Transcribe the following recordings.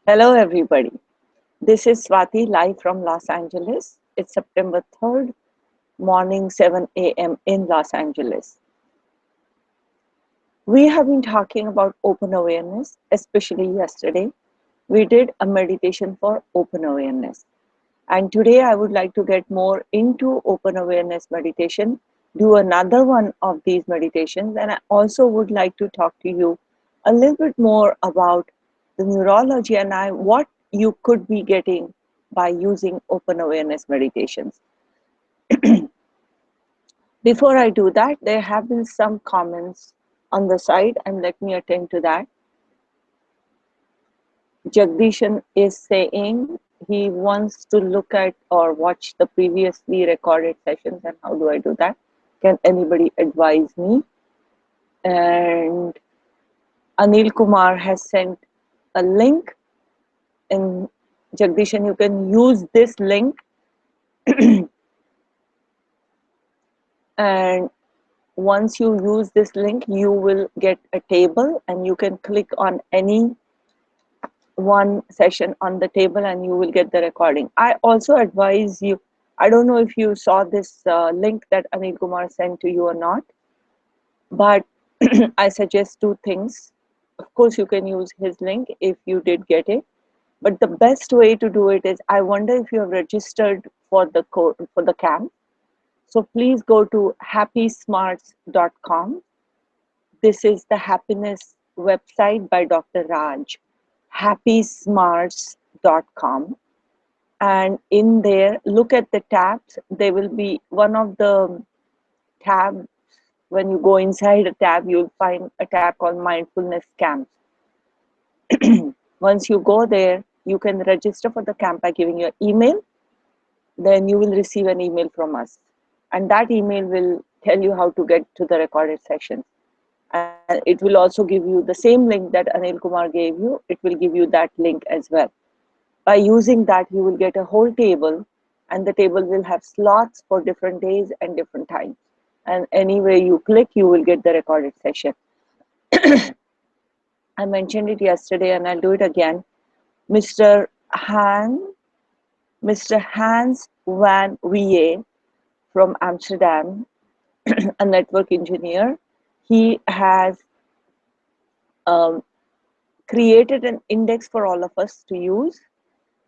Hello, everybody. This is Swati live from Los Angeles. It's September 3rd, morning 7 a.m. in Los Angeles. We have been talking about open awareness, especially yesterday. We did a meditation for open awareness. And today I would like to get more into open awareness meditation, do another one of these meditations, and I also would like to talk to you a little bit more about the neurology and what you could be getting by using open awareness meditations. Before I do that, there have been some comments on the side, and let me attend to that. Jagdishan is saying he wants to look at or watch the previously recorded sessions, and how do I do that? Can anybody advise me? And Anil Kumar has sent a link. And Jagdishan, you can use this link and once you use this link, you will get a table and you can click on any one session on the table and you will get the recording. I also advise you, I don't know if you saw this link that Anil Kumar sent to you or not, but I suggest two things. Of course, you can use his link if you did get it, but the best way to do it is, I wonder if you have registered for the camp. So please go to happysmarts.com. This is the happiness website by Dr. Raj, happysmarts.com. And in there, look at the tabs. There will be one of the tabs. When you go inside a tab, you'll find a tab called Mindfulness Camps. Once you go there, you can register for the camp by giving your email. Then you will receive an email from us. And that email will tell you how to get to the recorded sessions. And it will also give you the same link that Anil Kumar gave you. It will give you that link as well. By using that, you will get a whole table, and the table will have slots for different days and different times. And anywhere you click, you will get the recorded session. I mentioned it yesterday and I'll do it again. Mr. Hans van Wee from Amsterdam, a network engineer, he has created an index for all of us to use.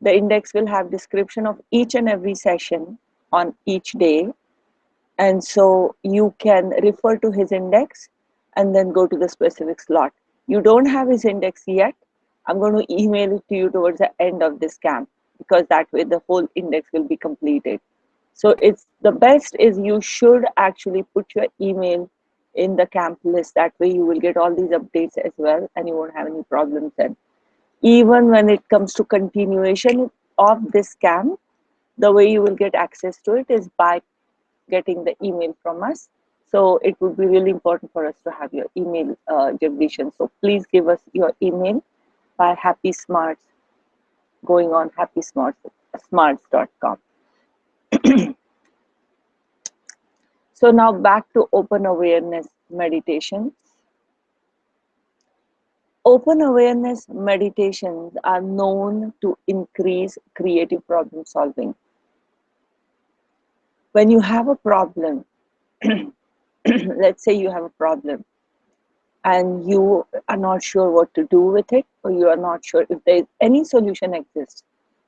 The index will have description of each and every session on each day. And so you can refer to his index and then go to the specific slot. You don't have his index yet. I'm going to email it to you towards the end of this camp, because that way the whole index will be completed. So it's the best is you should actually put your email in the camp list. That way you will get all these updates as well and you won't have any problems then. Even when it comes to continuation of this camp, the way you will get access to it is by getting the email from us. So it would be really important for us to have your email, Jagdishan. So please give us your email by Happy Smarts, going on happysmarts.com. So now back to open awareness meditation. Open awareness meditations are known to increase creative problem solving. When you have a problem, let's say you have a problem and you are not sure what to do with it, or you are not sure if there is any solution exists.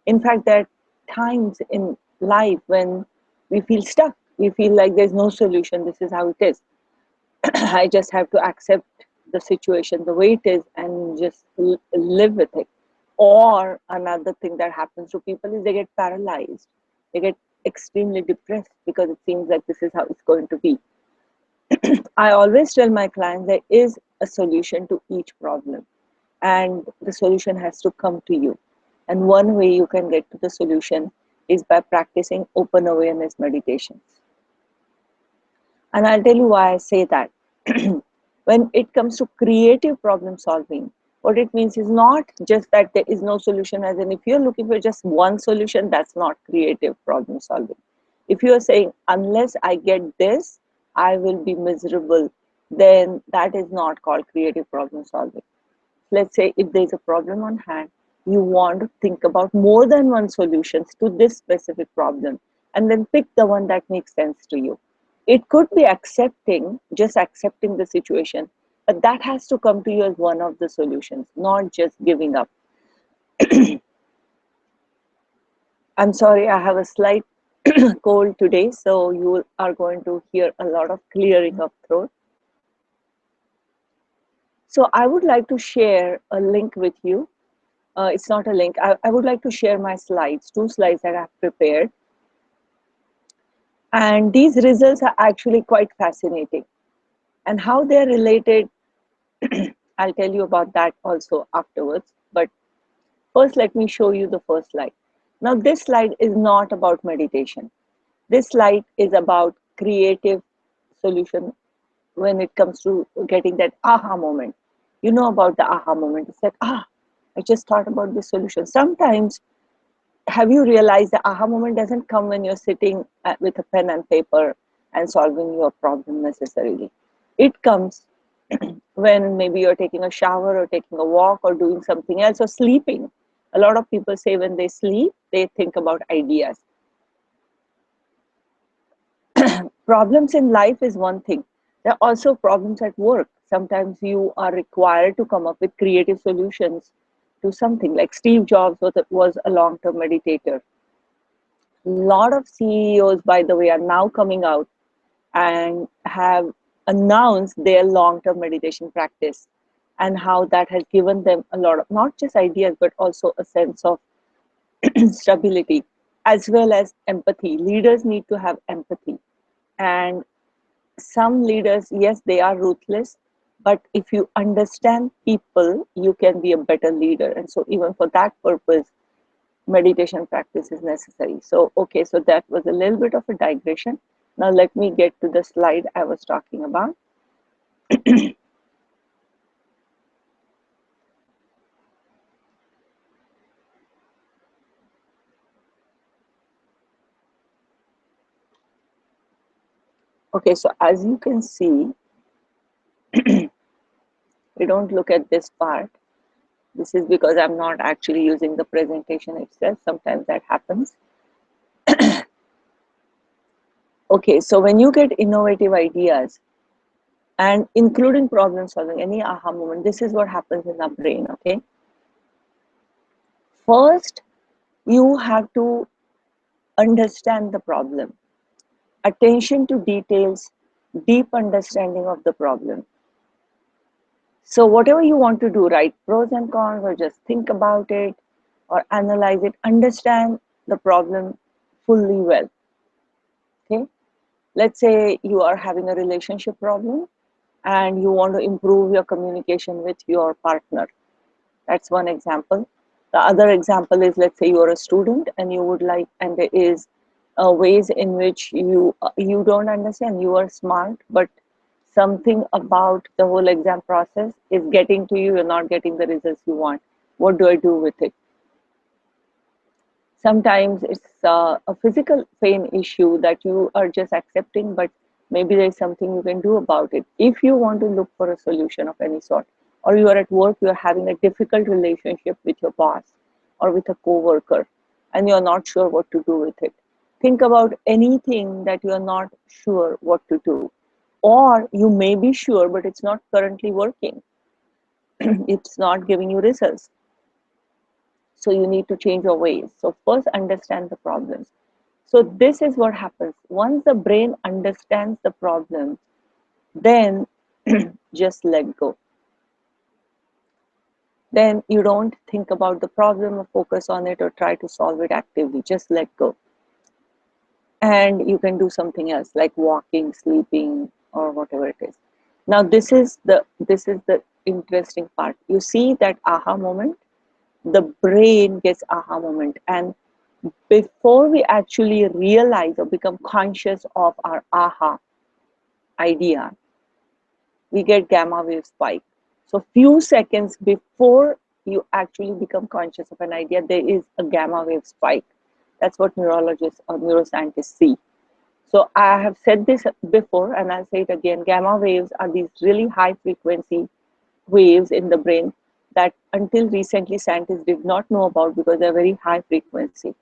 In fact, there are times in life when we feel stuck. We feel like there's no solution. This is how it is. I just have to accept the situation the way it is and just live with it. Or another thing that happens to people is they get paralyzed. They get extremely depressed because it seems like this is how it's going to be. I always tell my clients there is a solution to each problem, and the solution has to come to you. And one way you can get to the solution is by practicing open awareness meditations. And I'll tell you why I say that. When it comes to creative problem solving, what it means is not just that there is no solution, as in if you're looking for just one solution, that's not creative problem solving. If you're saying, unless I get this, I will be miserable, then that is not called creative problem solving. Let's say if there's a problem on hand you want to think about more than one solutions to this specific problem, and then pick the one that makes sense to you. It could be just accepting the situation, but that has to come to you as one of the solutions, not just giving up. I'm sorry, I have a slight cold today, so you are going to hear a lot of clearing of throat. So I would like to share a link with you. It's not a link. I would like to share my slides, 2 slides that I've prepared. And these results are actually quite fascinating. And how they're related, I'll tell you about that also afterwards. But first, let me show you the first slide. Now, this slide is not about meditation. This slide is about creative solution when it comes to getting that aha moment. You know about the aha moment. It's like, I just thought about this solution. Sometimes, have you realized the aha moment doesn't come when you're sitting with a pen and paper and solving your problem necessarily? It comes when maybe you're taking a shower or taking a walk or doing something else or sleeping. A lot of people say when they sleep, they think about ideas. Problems in life is one thing. There are also problems at work. Sometimes you are required to come up with creative solutions to something. Like Steve Jobs was a long-term meditator. A lot of CEOs, by the way, are now coming out and have announced their long-term meditation practice, and how that has given them a lot of not just ideas, but also a sense of stability as well as empathy. Leaders need to have empathy. And some leaders, yes, they are ruthless, but if you understand people, you can be a better leader. And so even for that purpose, meditation practice is necessary. So, okay, so that was a little bit of a digression. Now let me get to the slide I was talking about. Okay, so as you can see, we don't look at this part. This is because I'm not actually using the presentation itself. Sometimes that happens. Okay, so when you get innovative ideas and including problem solving, any aha moment, this is what happens in our brain, okay? First, you have to understand the problem. Attention to details, deep understanding of the problem. So whatever you want to do, write pros and cons or just think about it or analyze it, understand the problem fully well, okay? Let's say you are having a relationship problem and you want to improve your communication with your partner. That's one example. The other example is, let's say you're a student and you would like, and there is ways in which you don't understand. You are smart, but something about the whole exam process is getting to you. You're not getting the results you want. What do I do with it? Sometimes it's a physical pain issue that you are just accepting, but maybe there's something you can do about it. If you want to look for a solution of any sort, or you are at work, you're having a difficult relationship with your boss or with a coworker, and you're not sure what to do with it. Think about anything that you're not sure what to do. Or you may be sure, but it's not currently working. It's not giving you results. So you need to change your ways. So first understand the problems. So this is what happens. Once the brain understands the problem, then just let go. Then you don't think about the problem or focus on it or try to solve it actively. Just let go. And you can do something else like walking, sleeping, or whatever it is. Now this is the interesting part. You see that aha moment? The brain gets aha moment, and before we actually realize or become conscious of our aha idea, we get gamma wave spike. So few seconds before you actually become conscious of an idea, there is a gamma wave spike. That's what neurologists or neuroscientists see. So I have said this before and I'll say it again. Gamma waves are these really high frequency waves in the brain that until recently scientists did not know about because they're very high frequency.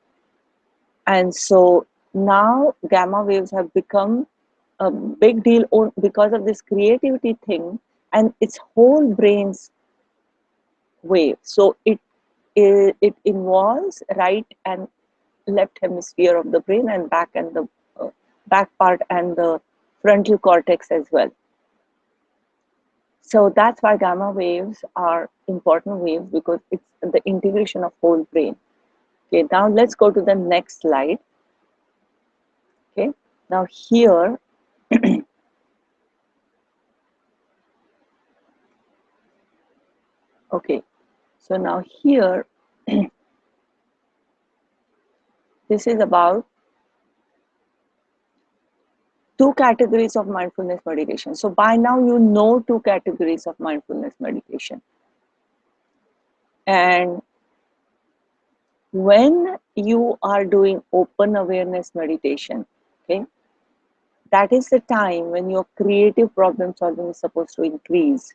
And so now gamma waves have become a big deal because of this creativity thing, and it's whole brain's wave. So it involves right and left hemisphere of the brain, and back part and the frontal cortex as well. So that's why gamma waves are important waves, because it's the integration of whole brain. Okay, now let's go to the next slide. Okay, now here okay, so now here this is about two categories of mindfulness meditation. So by now you know two categories of mindfulness meditation. And when you are doing open awareness meditation, okay, that is the time when your creative problem solving is supposed to increase.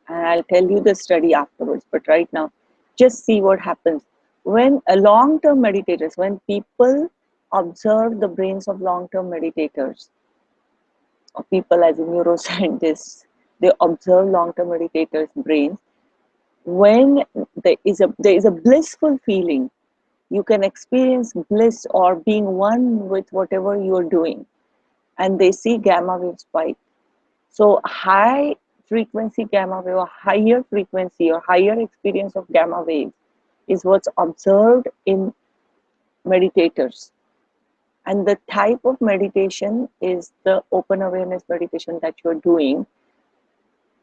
And I'll tell you the study afterwards, but right now, just see what happens. When a long-term meditators, when people observe the brains of long-term meditators, or people as a neuroscientists, they observe long-term meditators' brains, when there is a blissful feeling, you can experience bliss or being one with whatever you're doing, and they see gamma wave spike. So high frequency gamma wave, or higher frequency or higher experience of gamma waves is what's observed in meditators. And the type of meditation is the open awareness meditation that you're doing.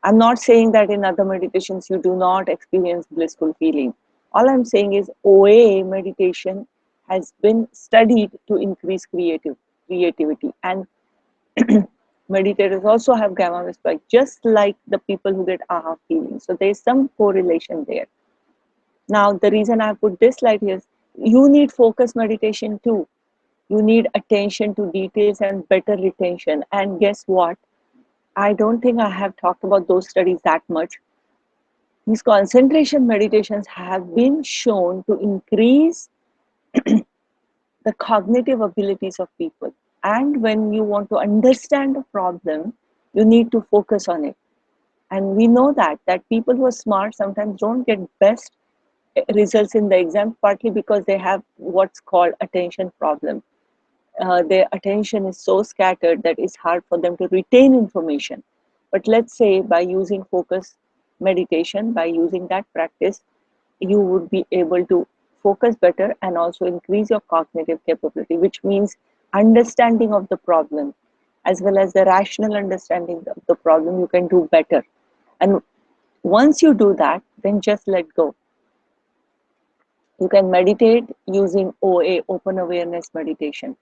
I'm not saying that in other meditations you do not experience blissful feeling. All I'm saying is OA meditation has been studied to increase creativity, and meditators also have gamma wave spike, just like the people who get AHA feeling. So there's some correlation there. Now, the reason I put this slide here is you need focus meditation too. You need attention to details and better retention. And guess what? I don't think I have talked about those studies that much. These concentration meditations have been shown to increase the cognitive abilities of people. And when you want to understand a problem, you need to focus on it. And we know that people who are smart sometimes don't get best results in the exam, partly because they have what's called attention problem. Their attention is so scattered that it's hard for them to retain information. But let's say by using focus meditation, by using that practice, you would be able to focus better and also increase your cognitive capability, which means understanding of the problem as well as the rational understanding of the problem you can do better. And once you do that, then just let go. You can meditate using OA, open awareness meditation.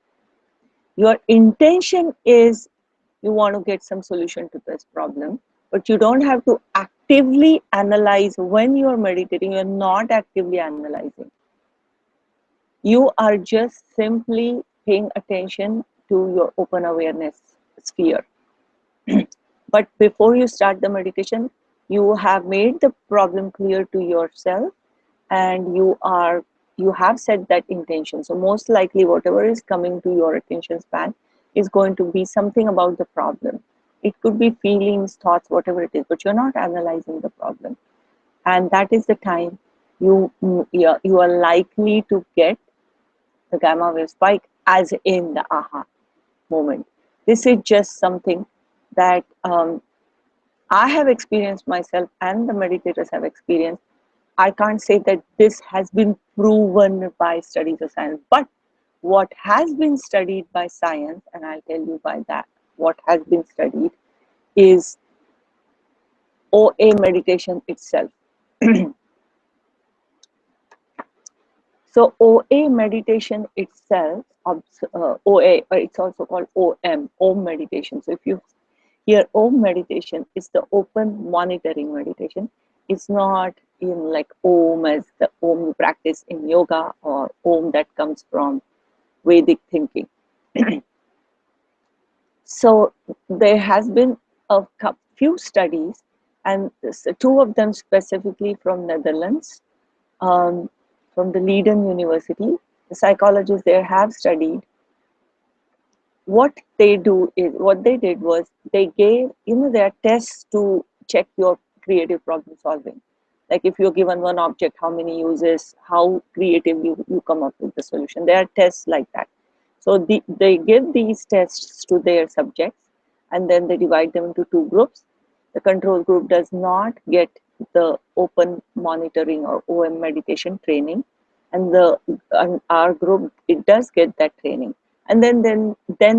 Your intention is you want to get some solution to this problem, but you don't have to actively analyze. When you are meditating, you're not actively analyzing. You are just simply paying attention to your open awareness sphere. But before you start the meditation, you have made the problem clear to yourself, and you have set that intention. So most likely whatever is coming to your attention span is going to be something about the problem. It could be feelings, thoughts, whatever it is, but you're not analyzing the problem. And that is the time you are likely to get the gamma wave spike, as in the AHA moment. This is just something that I have experienced myself and the meditators have experienced. I can't say that this has been proven by studies of science, but what has been studied by science, and I'll tell you by that, what has been studied is OA meditation itself. So OA meditation itself, OA, it's also called Om meditation. So if you hear Om meditation, it's the open monitoring meditation. It's not in like Om as the Om you practice in yoga, or Om that comes from Vedic thinking. So there has been a few studies, and two of them specifically from Netherlands, um, from the Leiden University. The psychologists there have studied. What they did was they gave, there are tests to check your creative problem solving. Like if you're given one object, how many uses, how creative you come up with the solution. There are tests like that. So they give these tests to their subjects, and then they divide them into two groups. The control group does not get the open monitoring or OM meditation training, and our group, it does get that training. And then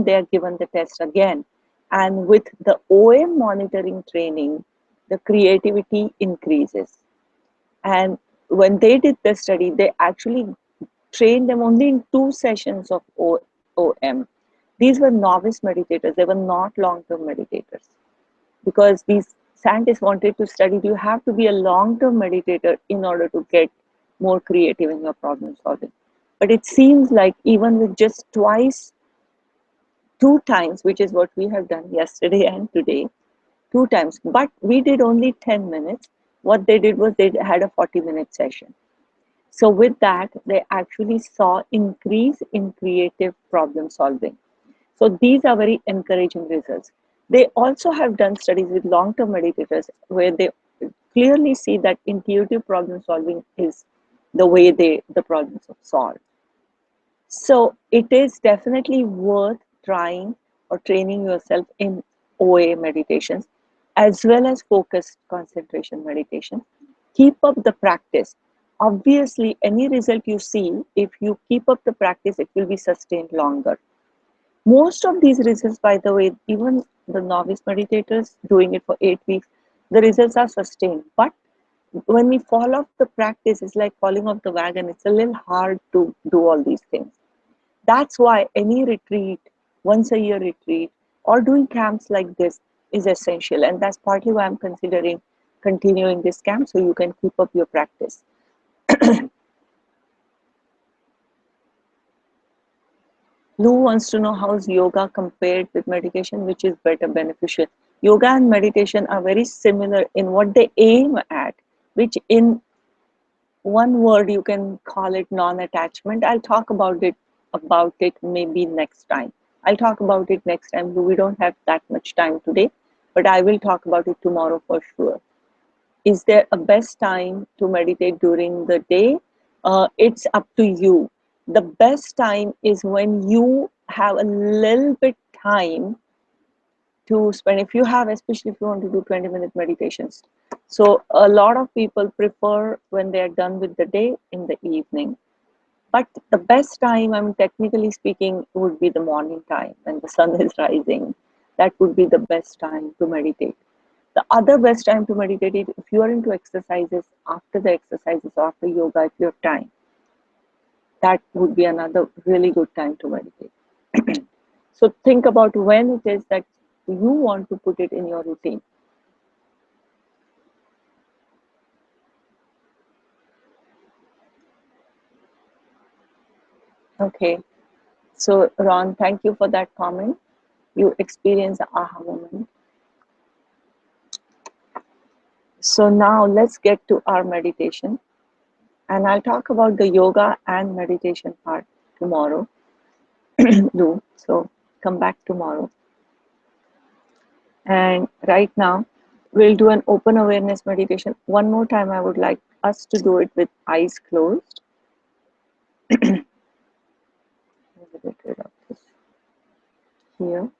they are given the test again, and with the OM monitoring training, the creativity increases. And when they did the study, they actually trained them only in 2 sessions of OM. These were novice meditators, they were not long-term meditators, because these scientists wanted to study, do you have to be a long-term meditator in order to get more creative in your problem solving? But it seems like even with just two times, which is what we have done yesterday and today, 2 times, but we did only 10 minutes. What they did was they had a 40-minute session. So with that, they actually saw increase in creative problem solving. So these are very encouraging results. They also have done studies with long-term meditators where they clearly see that intuitive problem solving is the way the problems are solved. So it is definitely worth trying or training yourself in OA meditations as well as focused concentration meditation. Keep up the practice. Obviously, any result you see, if you keep up the practice, it will be sustained longer. Most of these results, by the way, even the novice meditators doing it for 8 weeks, the results are sustained. But when we fall off the practice, it's like falling off the wagon. It's a little hard to do all these things. That's why any retreat, once a year retreat, or doing camps like this is essential. And that's partly why I'm considering continuing this camp, so you can keep up your practice. Lou wants to know how is yoga compared with meditation, which is better beneficial. Yoga and meditation are very similar in what they aim at, which in one word you can call it non-attachment. I'll talk about it maybe next time. I'll talk about it next time. We don't have that much time today, but I will talk about it tomorrow for sure. Is there a best time to meditate during the day? It's up to you. The best time is when you have a little bit time to spend, if you have, especially if you want to do 20-minute meditations. So a lot of people prefer when they are done with the day in the evening. But the best time, I'm technically speaking, would be the morning time when the sun is rising. That would be the best time to meditate. The other best time to meditate is if you are into exercises, after the exercises, after yoga, if you have time. That would be another really good time to meditate. So think about when it is that you want to put it in your routine. Okay. So Ron, thank you for that comment. You experience the aha moment. So now let's get to our meditation. And I'll talk about the yoga and meditation part tomorrow. Lou, so come back tomorrow. And right now, we'll do an open awareness meditation. One more time, I would like us to do it with eyes closed. Get rid of this here.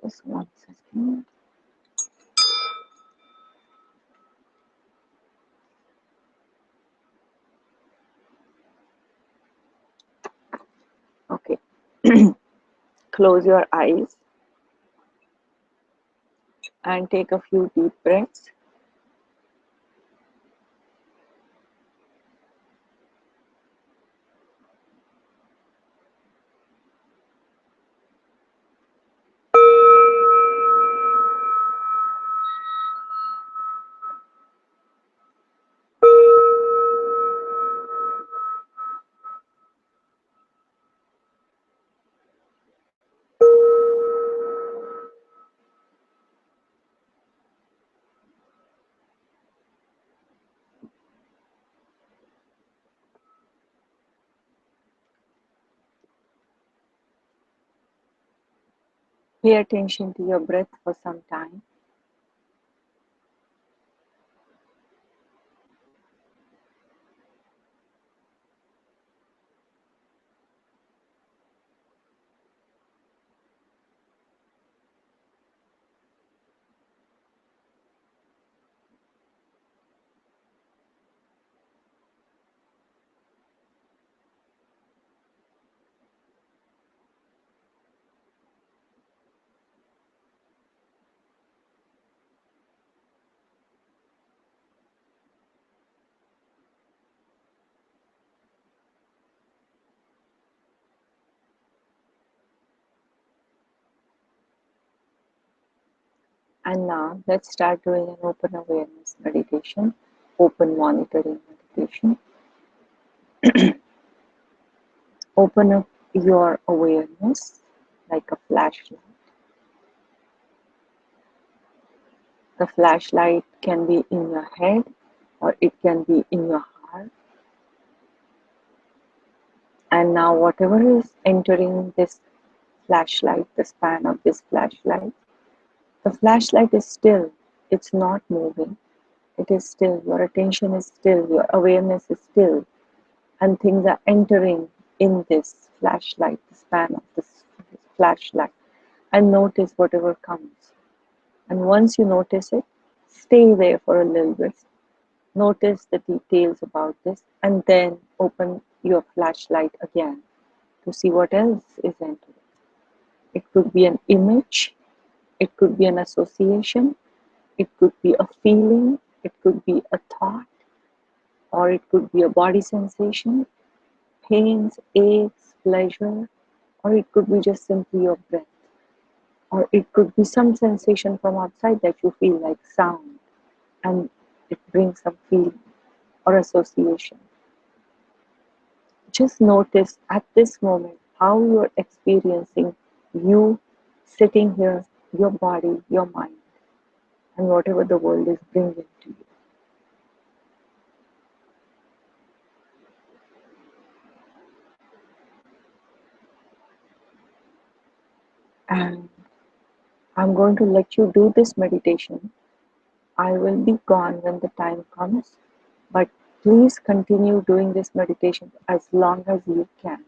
Just 1 second. Okay. Close your eyes and take a few deep breaths. Pay attention to your breath for some time. And now let's start doing an open awareness meditation, open monitoring meditation. Open up your awareness like a flashlight. The flashlight can be in your head or it can be in your heart. And now, whatever is entering this flashlight, the span of this flashlight, the flashlight is still, it's not moving, it is still, your attention is still, your awareness is still, and things are entering in this flashlight, the span of this flashlight, and notice whatever comes. And once you notice it, stay there for a little bit. Notice the details about this, and then open your flashlight again to see what else is entering. It could be an image, it could be an association, it could be a feeling, it could be a thought, or it could be a body sensation, pains, aches, pleasure, or it could be just simply your breath, or it could be some sensation from outside that you feel like sound and it brings some feeling or association. Just notice at this moment how you're experiencing you sitting here, your body, your mind, and whatever the world is bringing to you. And I'm going to let you do this meditation. I will be gone when the time comes, but please continue doing this meditation as long as you can.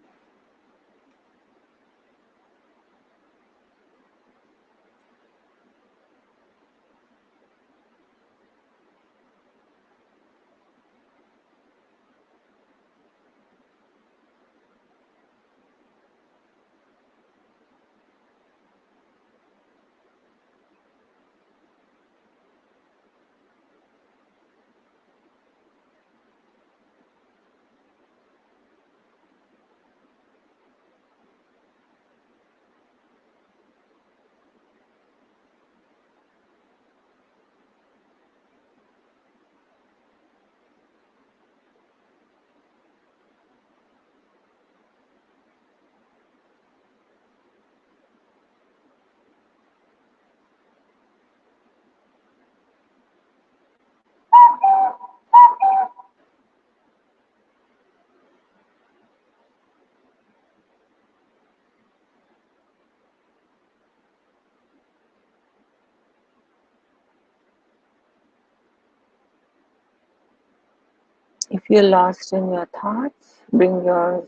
If you're lost in your thoughts, bring your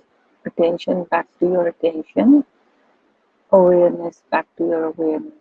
attention back to your attention, awareness back to your awareness.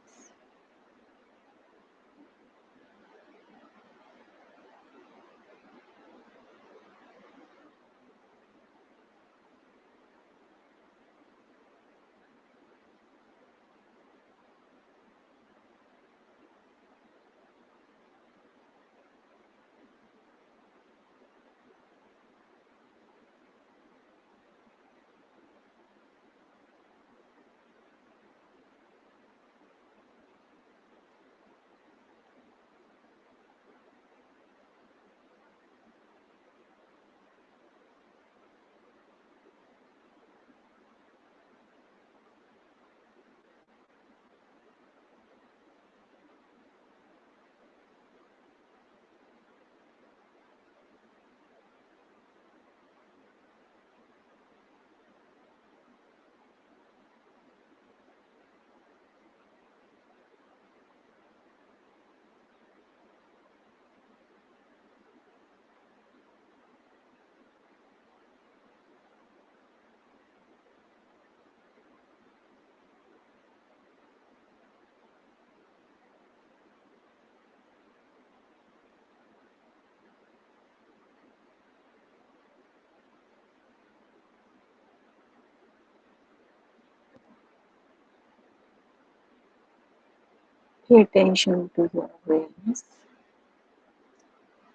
Pay attention to your awareness.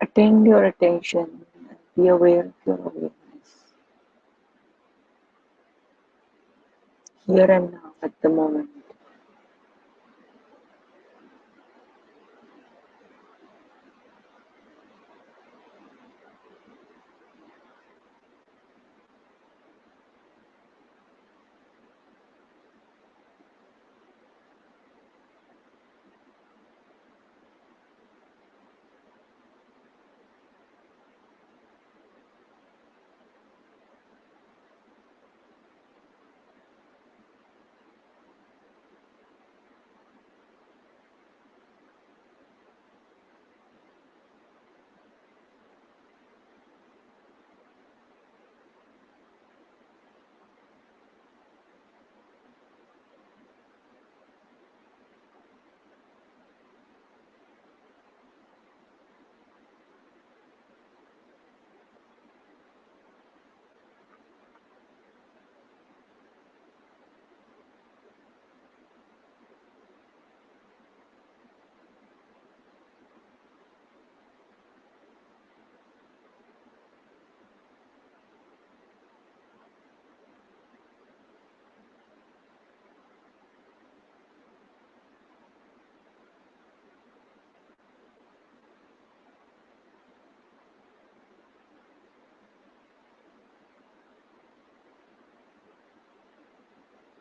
Attend your attention and be aware of your awareness here and now at the moment.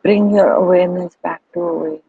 Bring your awareness back to awareness.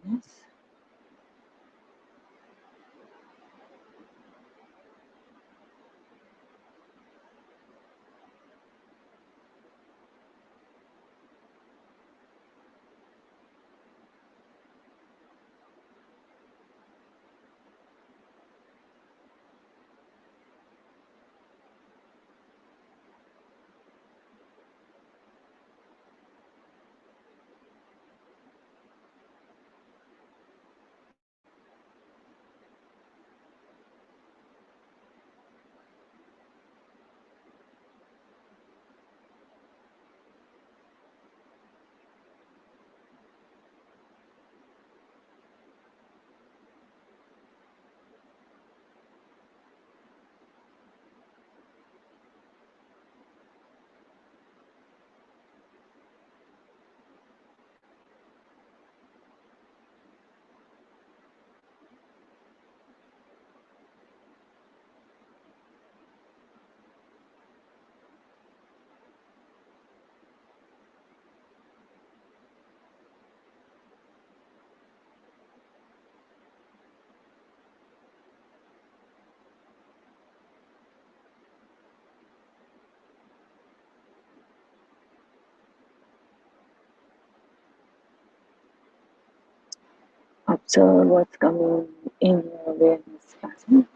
Observe what's coming in your awareness present.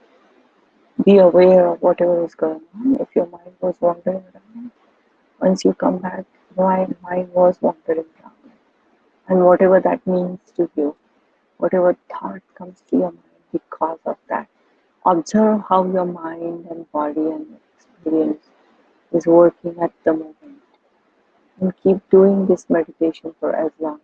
Be aware of whatever is going on. If your mind was wandering around, once you come back, why mind was wandering around, and whatever that means to you, whatever thought comes to your mind because of that, observe how your mind and body and experience is working at the moment, and keep doing this meditation for as long